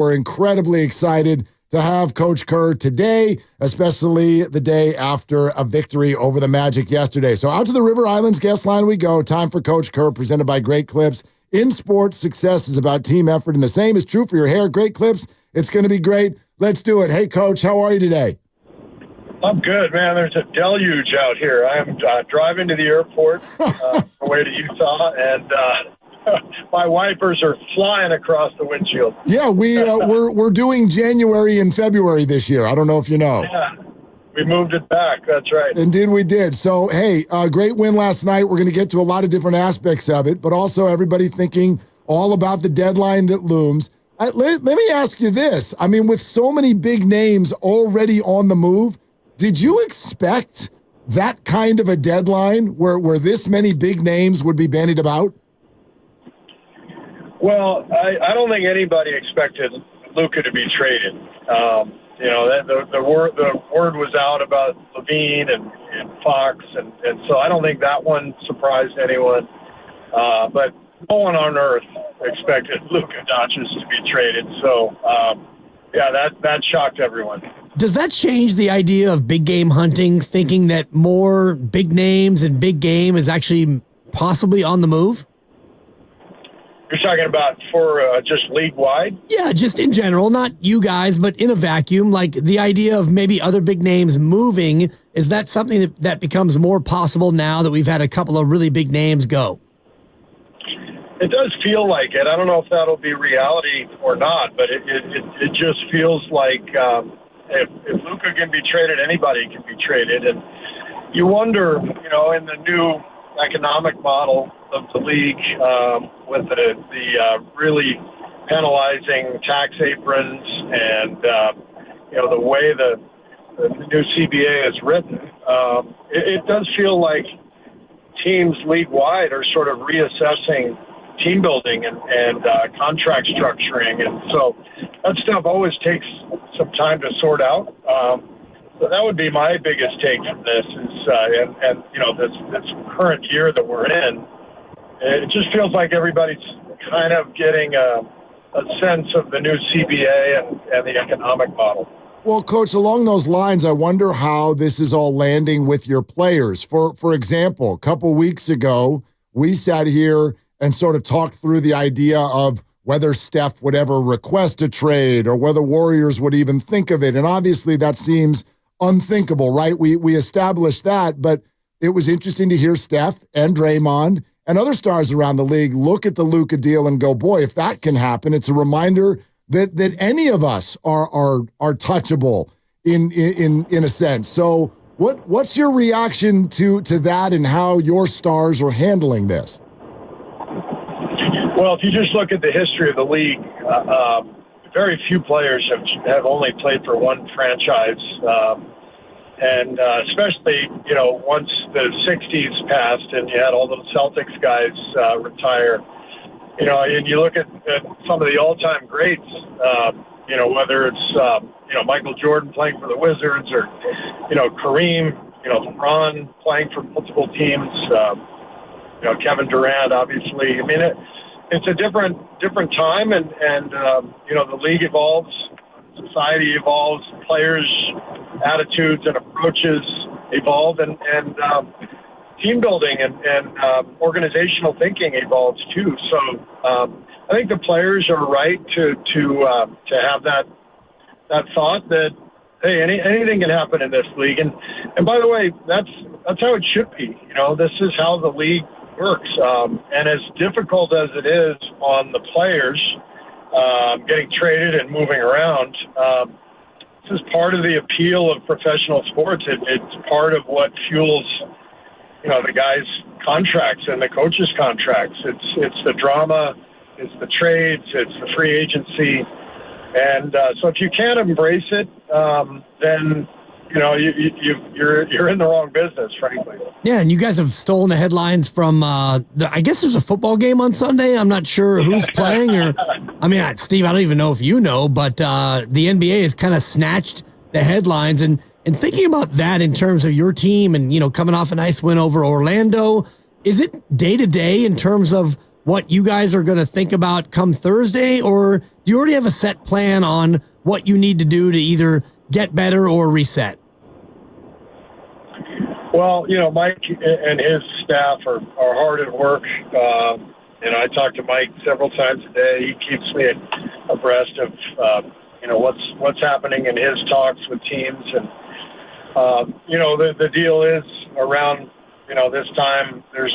We're incredibly excited to have Coach Kerr today, especially the day after a victory over the Magic yesterday. So out to the River Islands guest line we go. Time for Coach Kerr, presented by Great Clips. In sports, success is about team effort, and the same is true for your hair. Great Clips, it's going to be great. Let's do it. Hey, Coach, how are you today? I'm good, man. There's a deluge out here. I'm driving to the airport on the way to Utah, and my wipers are flying across the windshield. Yeah, we're doing January and February this year. I don't know if you know. Yeah, we moved it back. That's right. Indeed, we did. So, hey, great win last night. We're going to get to a lot of different aspects of it, but also everybody thinking all about the deadline that looms. Let me ask you this. I mean, with so many big names already on the move, did you expect that kind of a deadline where this many big names would be bandied about? Well, I don't think anybody expected Luka to be traded. The word was out about Levine and Fox, and so I don't think that one surprised anyone. But no one on earth expected Luka Dončić to be traded. So, that shocked everyone. Does that change the idea of big game hunting, thinking that more big names and big game is actually possibly on the move? You're talking about for just league-wide? Yeah, just in general, not you guys, but in a vacuum, like the idea of maybe other big names moving, is that something that becomes more possible now that we've had a couple of really big names go? It does feel like it. I don't know if that'll be reality or not, but it just feels like if Luka can be traded, anybody can be traded. And you wonder, in the new economic model of the league, with the really penalizing tax aprons and the way the new CBA is written, it does feel like teams league-wide are sort of reassessing team building and contract structuring, and so that stuff always takes some time to sort out. So that would be my biggest take from this is, this current year that we're in, it just feels like everybody's kind of getting a sense of the new CBA and the economic model. Well, Coach, along those lines, I wonder how this is all landing with your players. For example, a couple weeks ago, we sat here and sort of talked through the idea of whether Steph would ever request a trade or whether Warriors would even think of it. And obviously that seems unthinkable, right? We established that, but it was interesting to hear Steph and Draymond and other stars around the league look at the Luka deal and go, boy, if that can happen, it's a reminder that any of us are touchable in a sense. So what's your reaction to that and how your stars are handling this? Well, if you just look at the history of the league, very few players have only played for one franchise. And especially, once the 60s passed and you had all those Celtics guys retire, and you look at some of the all-time greats, whether it's, Michael Jordan playing for the Wizards or, Kareem, LeBron playing for multiple teams, Kevin Durant, obviously. I mean, it's a different time, and the league evolves, society evolves, players' attitudes and approaches evolve, and team building and organizational thinking evolves too. So I think the players are right to have that thought that, hey, anything can happen in this league, and by the way, that's how it should be. This is how the league works, and as difficult as it is on the players getting traded and moving around, this is part of the appeal of professional sports. It's part of what fuels the guys' contracts and the coaches' contracts. It's the drama, it's the trades, it's the free agency, and so if you can't embrace it, then you're in the wrong business, frankly. Yeah, and you guys have stolen the headlines from, I guess there's a football game on Sunday. I'm not sure who's playing. Steve, I don't even know if you know, but the NBA has kind of snatched the headlines. And thinking about that in terms of your team and, coming off a nice win over Orlando, is it day-to-day in terms of what you guys are going to think about come Thursday, or do you already have a set plan on what you need to do to either get better or reset? Well, Mike and his staff are hard at work. I talk to Mike several times a day. He keeps me abreast of, what's happening in his talks with teams. And, the deal is around, this time there's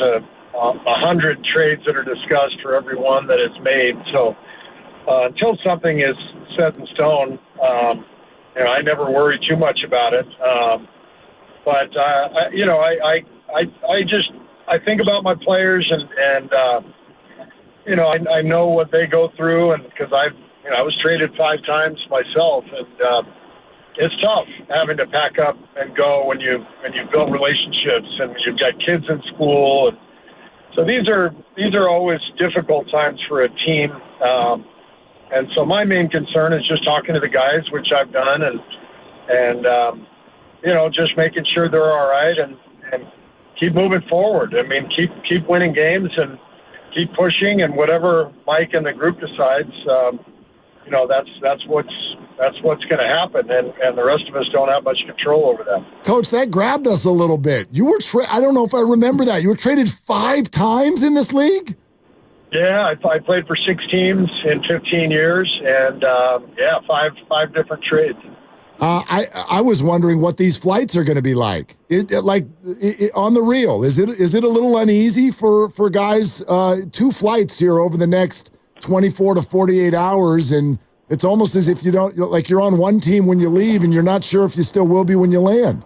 100 trades that are discussed for every one that is made. So until something is set in stone, I never worry too much about it. But I think about my players and I know what they go through, and because I was traded 5 times myself, and it's tough having to pack up and go when you build relationships and you've got kids in school, and so these are always difficult times for a team. And so my main concern is just talking to the guys, which I've done, and just making sure they're all right and keep moving forward. I mean, keep winning games and keep pushing, and whatever Mike and the group decides, that's what's going to happen, and the rest of us don't have much control over that. Coach, that grabbed us a little bit. You were I don't know if I remember that. You were traded 5 times in this league? Yeah, I played for 6 teams in 15 years, and five different trades. I was wondering what these flights are going to be like. On the real, is it a little uneasy for guys? 2 flights here over the next 24 to 48 hours, and it's almost as if you're on one team when you leave, and you're not sure if you still will be when you land.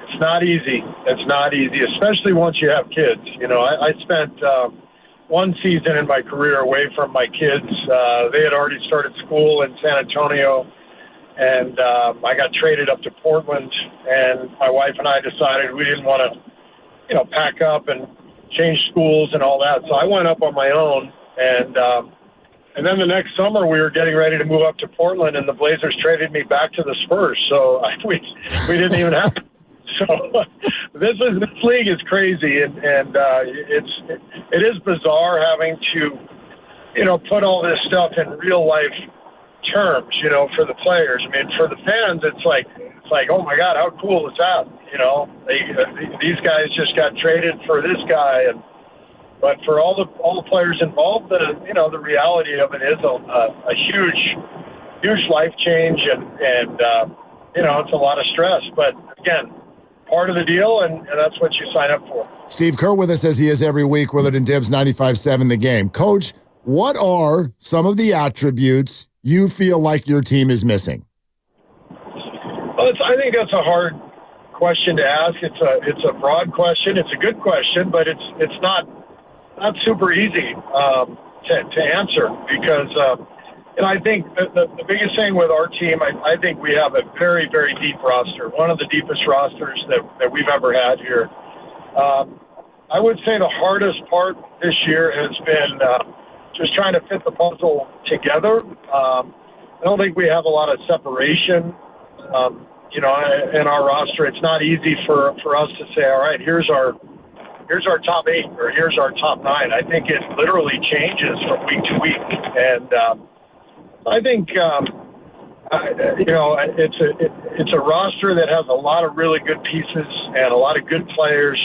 It's not easy. It's not easy, especially once you have kids. I spent one season in my career away from my kids. They had already started school in San Antonio. And I got traded up to Portland, and my wife and I decided we didn't want to, pack up and change schools and all that. So I went up on my own, and then the next summer we were getting ready to move up to Portland, and the Blazers traded me back to the Spurs. So we didn't even have. So this league is crazy, and it is bizarre having to, put all this stuff in real life terms, for the players. I mean, for the fans, it's like, oh my God, how cool is that? These guys just got traded for this guy, but for all the players involved, the reality of it is a huge life change, and it's a lot of stress. But again, part of the deal, and that's what you sign up for. Steve Kerr with us as he is every week. Willard and Dibs 95.7 The Game. Coach, what are some of the attributes you feel like your team is missing? Well, I think that's a hard question to ask. It's a broad question. It's a good question, but it's not super easy to answer because I think the biggest thing with our team, I think we have a very, very deep roster, one of the deepest rosters that we've ever had here. I would say the hardest part this year has been just trying to fit the puzzle together. I don't think we have a lot of separation, in our roster. It's not easy for us to say, all right, here's our top 8 or here's our top 9. I think it literally changes from week to week. And I think, it's a roster that has a lot of really good pieces and a lot of good players.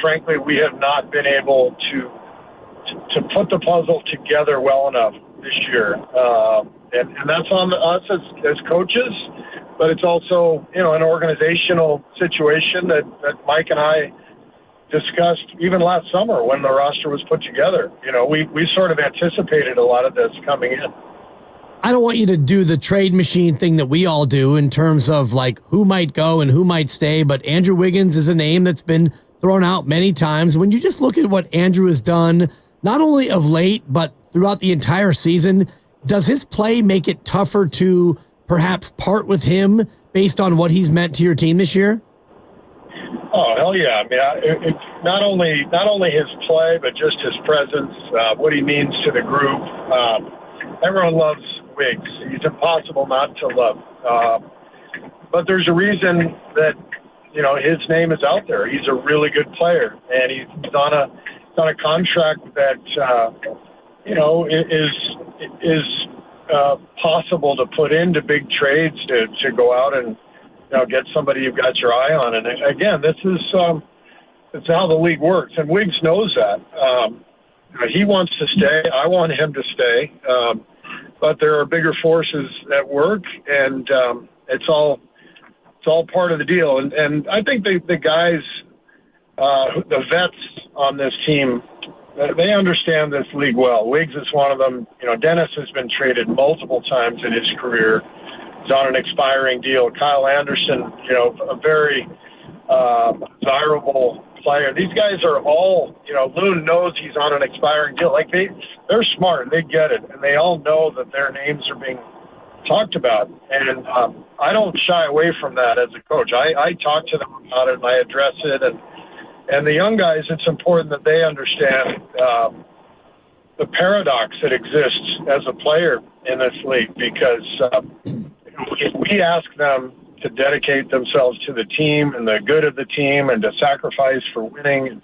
Frankly, we have not been able to put the puzzle together well enough this year. And that's on us as coaches, but it's also, an organizational situation that Mike and I discussed even last summer when the roster was put together. We sort of anticipated a lot of this coming in. I don't want you to do the trade machine thing that we all do in terms of like who might go and who might stay, but Andrew Wiggins is a name that's been thrown out many times. When you just look at what Andrew has done, not only of late, but throughout the entire season, does his play make it tougher to perhaps part with him based on what he's meant to your team this year? Oh, hell yeah. I mean, it's not only his play, but just his presence, what he means to the group. Everyone loves Wiggs. He's impossible not to love. But there's a reason that, his name is out there. He's a really good player, and he's on got a contract that is possible to put into big trades to go out and get somebody you've got your eye on. And again, this is it's how the league works, and Wiggs knows that. He wants to stay. I want him to stay, but there are bigger forces at work, and it's all part of the deal. And I think the guys, the vets on this team, they understand this league well. Wiggs is one of them. Dennis has been traded multiple times in his career. He's on an expiring deal. Kyle Anderson, a very desirable player. These guys are all, Loon knows he's on an expiring deal. Like they're smart. They get it. And they all know that their names are being talked about. And I don't shy away from that as a coach. I talk to them about it and I address it. And the young guys, it's important that they understand the paradox that exists as a player in this league, because if we ask them to dedicate themselves to the team and the good of the team and to sacrifice for winning,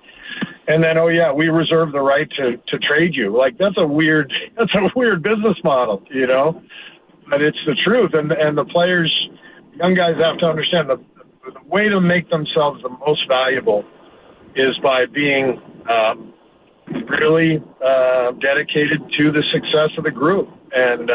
and then, we reserve the right to trade you. Like, that's a weird business model, but it's the truth. And the players, young guys have to understand the way to make themselves the most valuable is by being really dedicated to the success of the group. And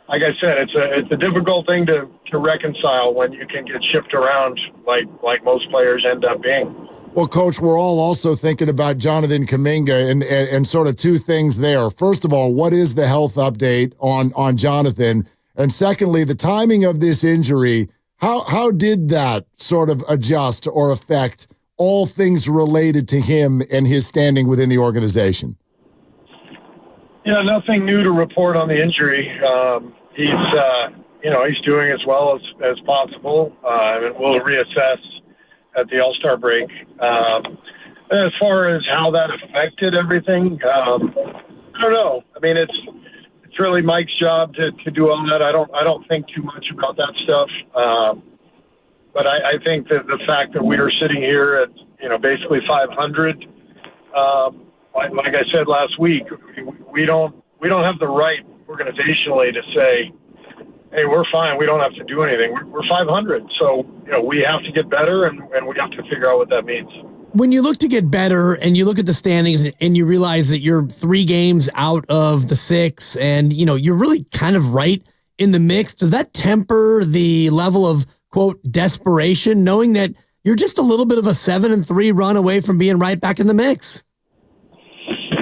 like I said, it's a difficult thing to reconcile when you can get shipped around like most players end up being. Well, Coach, we're all also thinking about Jonathan Kuminga and sort of two things there. First of all, what is the health update on Jonathan? And secondly, the timing of this injury, how did that sort of adjust or affect all things related to him and his standing within the organization? Yeah, nothing new to report on the injury. He's doing as well as possible, and we'll reassess at the All-Star break. As far as how that affected everything, I don't know. I mean, it's really Mike's job to do all that. I don't think too much about that stuff. But I think that the fact that we are sitting here at, basically 500, like I said last week, we don't have the right organizationally to say, hey, we're fine, we don't have to do anything. We're 500, so we have to get better, and we have to figure out what that means. When you look to get better and you look at the standings and you realize that you're 3 games out of the 6 and, you're really kind of right in the mix, does that temper the level of, quote, desperation, knowing that you're just a little bit of a 7-3 run away from being right back in the mix?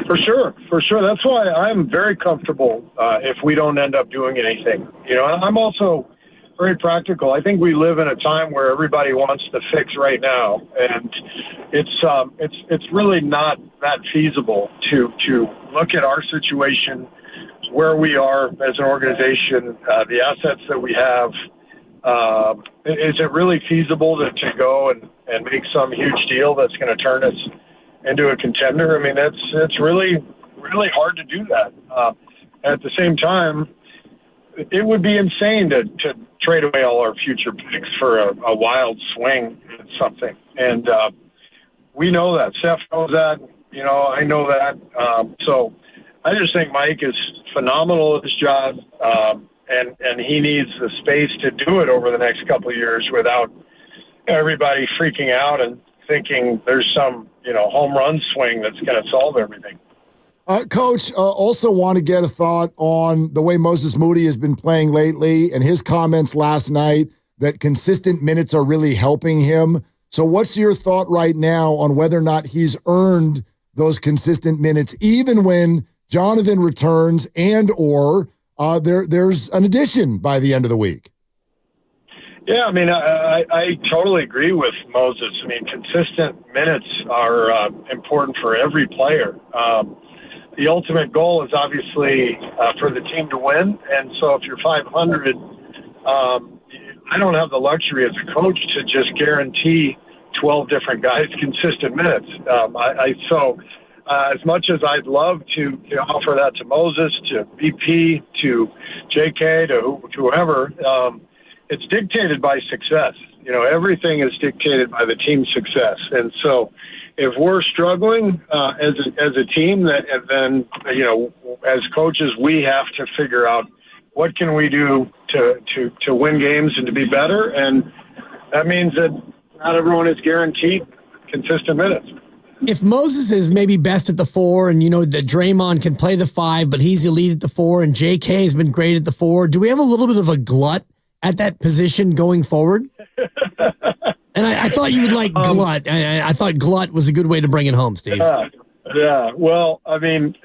For sure. That's why I'm very comfortable if we don't end up doing anything. I'm also very practical. I think we live in a time where everybody wants to fix right now, and it's really not that feasible to look at our situation, where we are as an organization, the assets that we have. Is it really feasible to go and make some huge deal that's going to turn us into a contender? I mean, it's really, really hard to do that. At the same time, it would be insane to trade away all our future picks for a wild swing at something. And we know that. Steph knows that. I know that. So I just think Mike is phenomenal at his job, and he needs the space to do it over the next couple of years without everybody freaking out and thinking there's some home run swing that's going to solve everything. Coach, also want to get a thought on the way Moses Moody has been playing lately and his comments last night that consistent minutes are really helping him. So what's your thought right now on whether or not he's earned those consistent minutes, even when Jonathan returns and or there's an addition by the end of the week? Yeah, I mean, I totally agree with Moses. I mean, consistent minutes are important for every player. The ultimate goal is obviously for the team to win. And so if you're 500, I don't have the luxury as a coach to just guarantee 12 different guys consistent minutes. As much as I'd love to offer that to Moses, to BP, to JK, to whoever, it's dictated by success. Everything is dictated by the team's success. And so if we're struggling as a team, then as coaches, we have to figure out what can we do to win games and to be better, and that means that not everyone is guaranteed consistent minutes. If Moses is maybe best at the 4, and that Draymond can play the 5, but he's elite at the 4, and JK has been great at the 4, do we have a little bit of a glut at that position going forward? And I thought you would like glut. I thought glut was a good way to bring it home, Steve. Yeah. Well, I mean,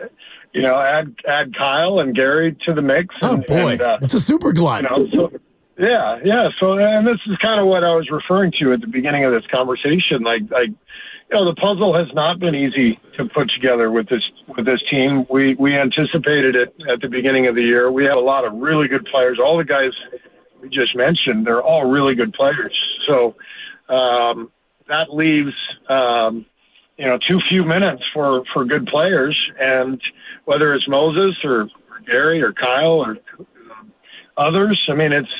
add Kyle and Gary to the mix. And, it's a super glut. Yeah. So, and this is kind of what I was referring to at the beginning of this conversation. Like the puzzle has not been easy to put together with this team. We anticipated it at the beginning of the year. We have a lot of really good players. All the guys we just mentioned, they're all really good players. So that leaves too few minutes for good players, and whether it's Moses or Gary or Kyle or others, I mean, it's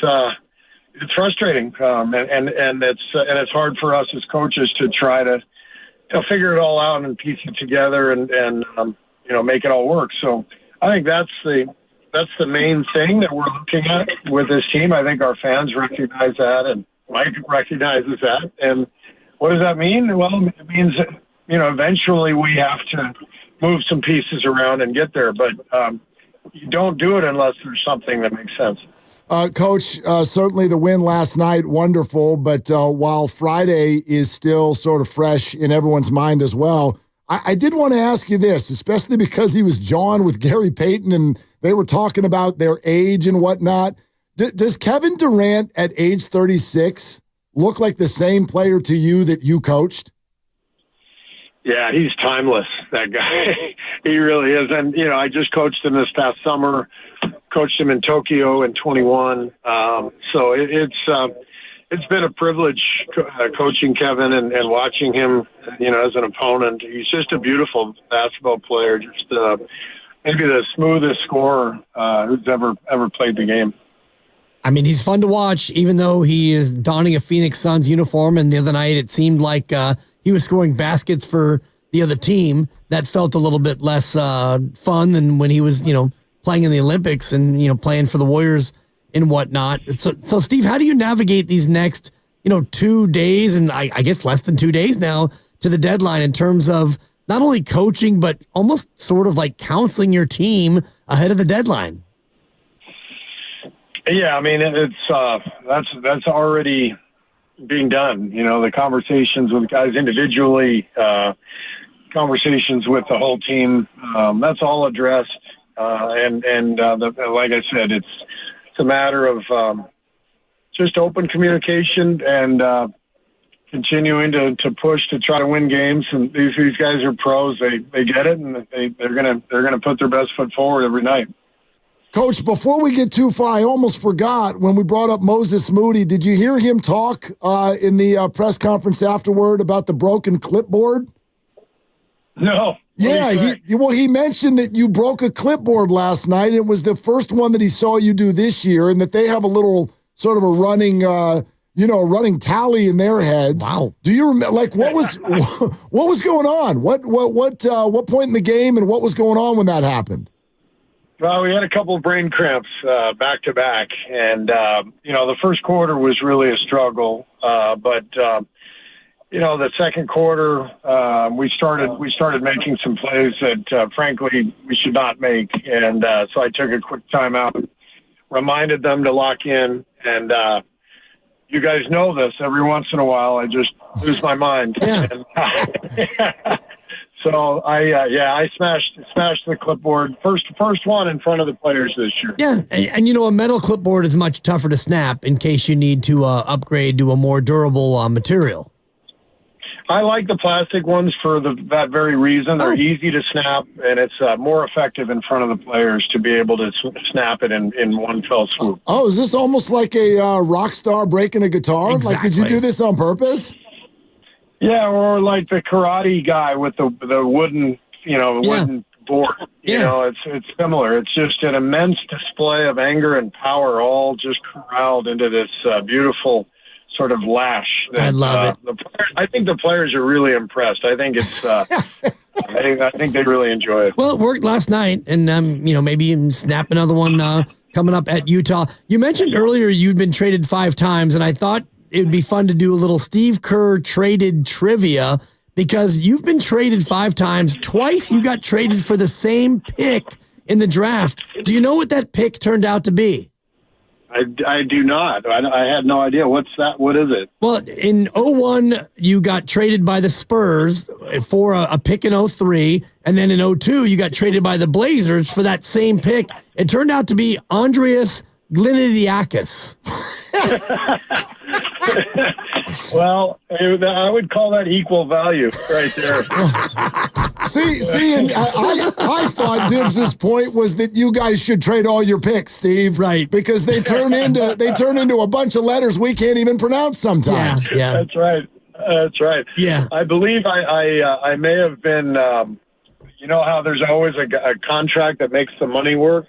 frustrating, and it's hard for us as coaches to try to figure it all out and piece it together and make it all work. So I think that's the main thing that we're looking at with this team. I think our fans recognize that, and Mike recognizes that. And what does that mean? Well, it means that, eventually we have to move some pieces around and get there. But you don't do it unless there's something that makes sense. Coach, certainly the win last night, wonderful. But while Friday is still sort of fresh in everyone's mind as well, I did want to ask you this, especially because he was jawing with Gary Payton and they were talking about their age and whatnot. Does Kevin Durant at age 36 look like the same player to you that you coached? Yeah, he's timeless, that guy. He really is. And, I just coached him this past summer, coached him in Tokyo in 21. So it's been a privilege coaching Kevin and watching him, as an opponent. He's just a beautiful basketball player, just maybe the smoothest scorer who's ever played the game. I mean, he's fun to watch, even though he is donning a Phoenix Suns uniform. And the other night, it seemed like he was scoring baskets for the other team. That felt a little bit less fun than when he was, playing in the Olympics and, playing for the Warriors and whatnot. So, Steve, how do you navigate these next, 2 days, and I guess less than 2 days now to the deadline, in terms of not only coaching, but almost sort of like counseling your team ahead of the deadline? Yeah, I mean, that's already being done. The conversations with guys individually, conversations with the whole team, that's all addressed. And like I said, it's a matter of just open communication and continuing to push to try to win games. And these guys are pros. They get it, and they're gonna put their best foot forward every night. Coach, before we get too far, I almost forgot when we brought up Moses Moody. Did you hear him talk in the press conference afterward about the broken clipboard? No. Yeah, he mentioned that you broke a clipboard last night. And it was the first one that he saw you do this year, and that they have a little sort of a running tally in their heads. Wow. Do you remember, what was going on? What point in the game and what was going on when that happened? Well, we had a couple of brain cramps back to back, and the first quarter was really a struggle. But the second quarter, we started making some plays that, frankly, we should not make, and so I took a quick timeout, reminded them to lock in, and you guys know this. Every once in a while, I just lose my mind. Yeah. And, so I smashed the clipboard, first one in front of the players this year. Yeah, and a metal clipboard is much tougher to snap in case you need to upgrade to a more durable material. I like the plastic ones for that very reason. They're easy to snap, and it's more effective in front of the players to be able to snap it in one fell swoop. Oh, is this almost like a rock star breaking a guitar? Exactly. Like, did you do this on purpose? Yeah, or like the karate guy with the wooden, wooden board. It's similar. It's just an immense display of anger and power, all just corralled into this beautiful sort of lash. I love it. I think the players are really impressed. I think it's. I think they really enjoy it. Well, it worked last night, and maybe you can snap another one coming up at Utah. You mentioned earlier you'd been traded 5 times, and I thought it would be fun to do a little Steve Kerr traded trivia because you've been traded 5 times. Twice you got traded for the same pick in the draft. Do you know what that pick turned out to be? I do not. I had no idea. What's that? What is it? Well, in 01, you got traded by the Spurs for a pick in 03, and then in 02, you got traded by the Blazers for that same pick. It turned out to be Andreas Glinidiakis. Well, I would call that equal value right there. See, and I thought Dibbs' point was that you guys should trade all your picks, Steve. Right. Because they turn into a bunch of letters we can't even pronounce sometimes. Yeah. That's right. That's right. Yeah. I believe I may have been, you know how there's always a contract that makes the money work?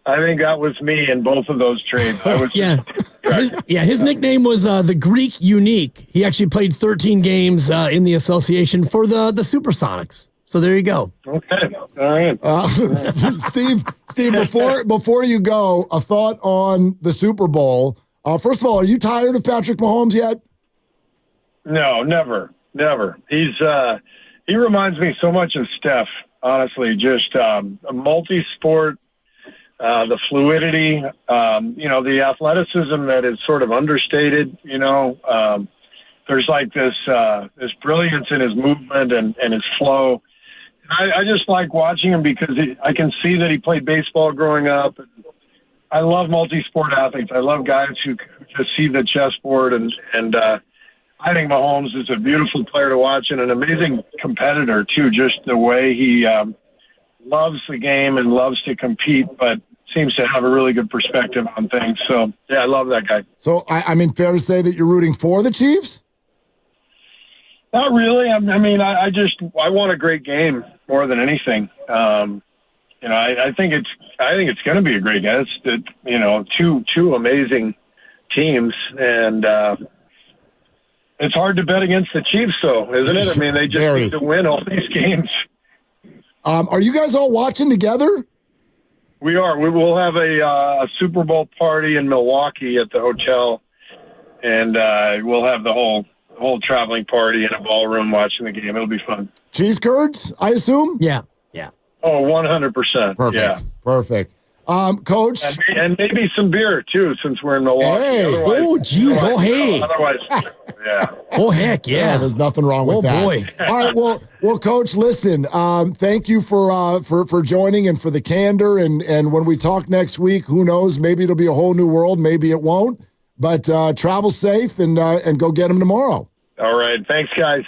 I think that was me in both of those trades. His nickname was the Greek Unique. He actually played 13 games in the association for the Supersonics. So there you go. Okay. All right. Steve, before you go, a thought on the Super Bowl. First of all, are you tired of Patrick Mahomes yet? No, never. He reminds me so much of Steph, honestly, just a multi-sport. The fluidity, the athleticism that is sort of understated, there's like this brilliance in his movement and his flow. I just like watching him because I can see that he played baseball growing up. I love multi-sport athletes. I love guys who just see the chessboard and I think Mahomes is a beautiful player to watch and an amazing competitor too, just the way he, loves the game and loves to compete, but seems to have a really good perspective on things. So, yeah, I love that guy. So, I mean, fair to say that you're rooting for the Chiefs? Not really. I want a great game more than anything. I think it's going to be a great game. It's two amazing teams, and it's hard to bet against the Chiefs, though, isn't it? I mean, they just need to win all these games. Are you guys all watching together? We are. We will have a Super Bowl party in Milwaukee at the hotel, and we'll have the whole traveling party in a ballroom watching the game. It'll be fun. Cheese curds, I assume? Yeah. Oh, 100%. Perfect. Yeah. Perfect. Coach. And maybe some beer, too, since we're in Milwaukee. Hey. Hey. Otherwise, yeah. Oh, heck, yeah. There's nothing wrong with that. Oh, boy. All right, well, Coach, listen, thank you for joining and for the candor. And when we talk next week, who knows, maybe it'll be a whole new world. Maybe it won't. But travel safe and go get them tomorrow. All right. Thanks, guys.